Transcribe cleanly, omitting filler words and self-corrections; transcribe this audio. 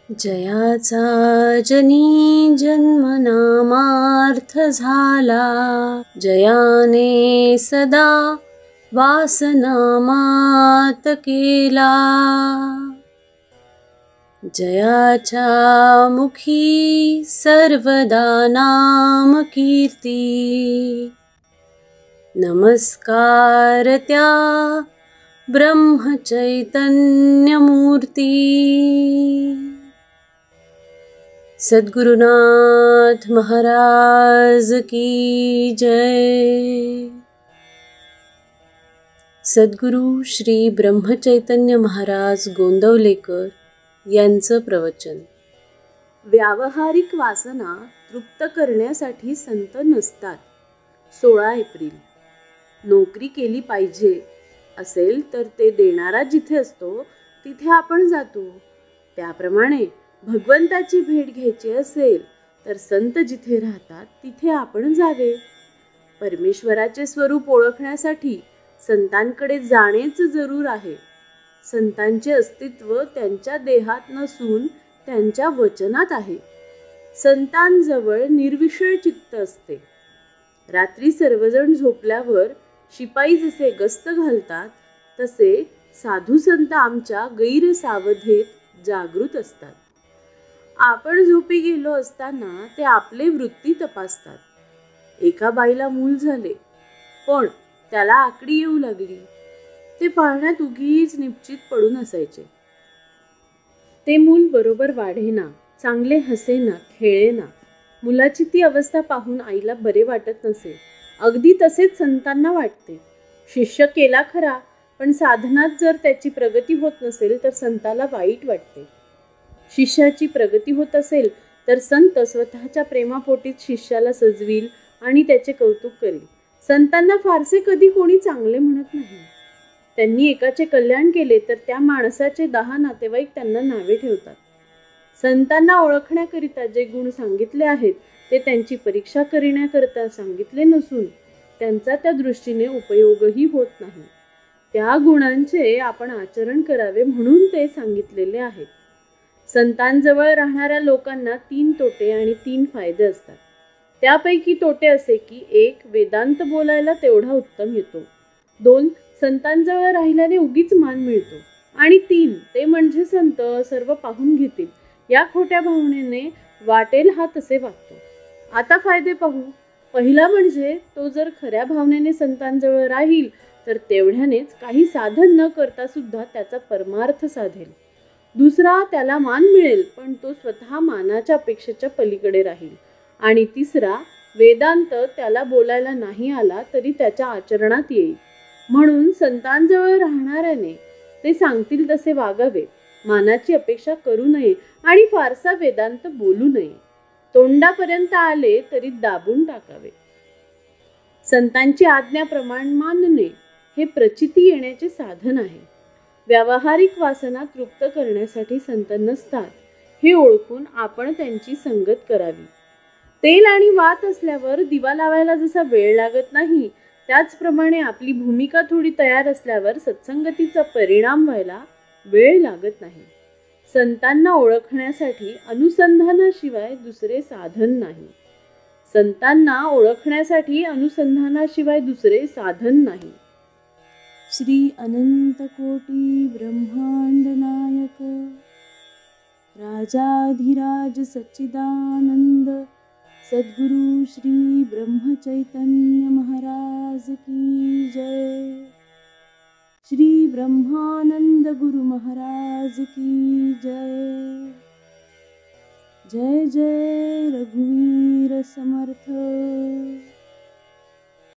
जयाचा जनी जन्मनामार्थ झाला, जयाने सदा वासनामात केला. जयाच्या मुखी सर्वदा नाम कीर्ती, नमस्कार त्या ब्रह्मचैतन्य मूर्ती. सद्गुरुनाथ महाराज की जय. सद्गुरु श्री ब्रह्मचैतन्य महाराज गोंदवलेकर यांचं प्रवचन. व्यावहारिक वासना तृप्त करण्यासाठी संत नसतात. 16 एप्रिल. नोकरी केली पाहिजे असेल तर ते देणारा जिथे असतो तिथे आपण जातो. त्याप्रमाणे भगवंताची भेट घ्यायची असेल तर संत जिथे राहतात तिथे आपण जावे. परमेश्वराचे स्वरूप ओळखण्यासाठी संतांकडे जाणेच जरूर आहे. संतांचे अस्तित्व त्यांच्या देहात नसून त्यांच्या वचनात आहे. संतांजवळ निर्विषय चित्त असते. रात्री सर्वजण झोपल्यावर शिपाई जसे गस्त घालतात तसे साधू संत आमच्या गैरसावधेत जागृत असतात. आपण झोपी गेलो असताना ते आपले वृत्ती तपासतात. एका बाईला मूल झाले पण त्याला आकडी येऊ लागली. ते पाहण्यात उगीच निश्चित पडून असायचे. ते मूल बरोबर वाढेना, चांगले हसेना, खेळेना. मुलाची ती अवस्था पाहून आईला बरे वाटत नसे. अगदी तसेच संतांना वाटते. शिष्य केला खरा पण साधनात जर त्याची प्रगती होत नसेल तर संताला वाईट वाटते. शिष्याची प्रगती होत असेल तर संत स्वतःच्या प्रेमापोटीच शिष्याला सजवील आणि त्याचे कौतुक करेल. संतांना फारसे कधी कोणी चांगले म्हणत नाही. त्यांनी एकाचे कल्याण केले तर त्या माणसाचे 10 नातेवाईक त्यांना नावे ठेवतात. संतांना ओळखण्याकरिता जे गुण सांगितले आहेत ते त्यांची परीक्षा करण्याकरिता सांगितले नसून त्यांचा त्या दृष्टीने उपयोगही होत नाही. त्या गुणांचे आपण आचरण करावे म्हणून ते सांगितलेले आहेत. संतांजवळ राहणाऱ्या लोकांना 3 तोटे आणि 3 फायदे असतात. त्यापैकी तोटे असे की 1. वेदांत बोलायला तेवढा उत्तम येतो. 2. संतांजवळ राहिल्याने उगीच मान मिळतो. आणि 3. ते म्हणजे संत सर्व पाहून घेतील या खोट्या भावनेने वाटेल हा तसे वागतो. आता फायदे पाहू. पहिला म्हणजे तो जर खऱ्या भावनेने संतांजवळ राहील तर तेवढ्यानेच काही साधन न करता सुद्धा त्याचा परमार्थ साधेल. दुसरा, त्याला मान मिळेल पण तो स्वतः मानाच्या अपेक्षेच्या पलीकडे राहील. आणि तिसरा, वेदांत त्याला बोलायला नाही आला तरी त्याच्या आचरणात येईल. म्हणून संतांजवळ राहणाऱ्याने ते सांगतील तसे वागावे, मानाची अपेक्षा करू नये आणि फारसा वेदांत बोलू नये. तोंडापर्यंत आले तरी दाबून टाकावे. संतांची आज्ञा प्रमाण मानणे हे प्रचिती येण्याचे साधन आहे. व्यावहारिक वासना तृप्त करण्यासाठी संत नसतात हे ओळखून आपण त्यांची संगत करावी. तेल आणि वात असल्यावर दिवा लावायला जसा वेळ लागत नाही त्याचप्रमाणे आपली भूमिका थोडी तयार असल्यावर सत्संगतीचा परिणाम व्हायला वेळ लागत नाही. संतांना ओळखण्यासाठी अनुसंधानाशिवाय दुसरे साधन नाही. संतांना ओळखण्यासाठी अनुसंधानाशिवाय दुसरे साधन नाही. श्री अनंत कोटी ब्रह्मांड नायक राजाधिराज सच्चिदानंद सद्गुरु श्री ब्रह्मचैतन्य महाराज की जय. श्री ब्रह्मानंद गुरु महाराज की जय. जय जय रघुवीर समर्थ.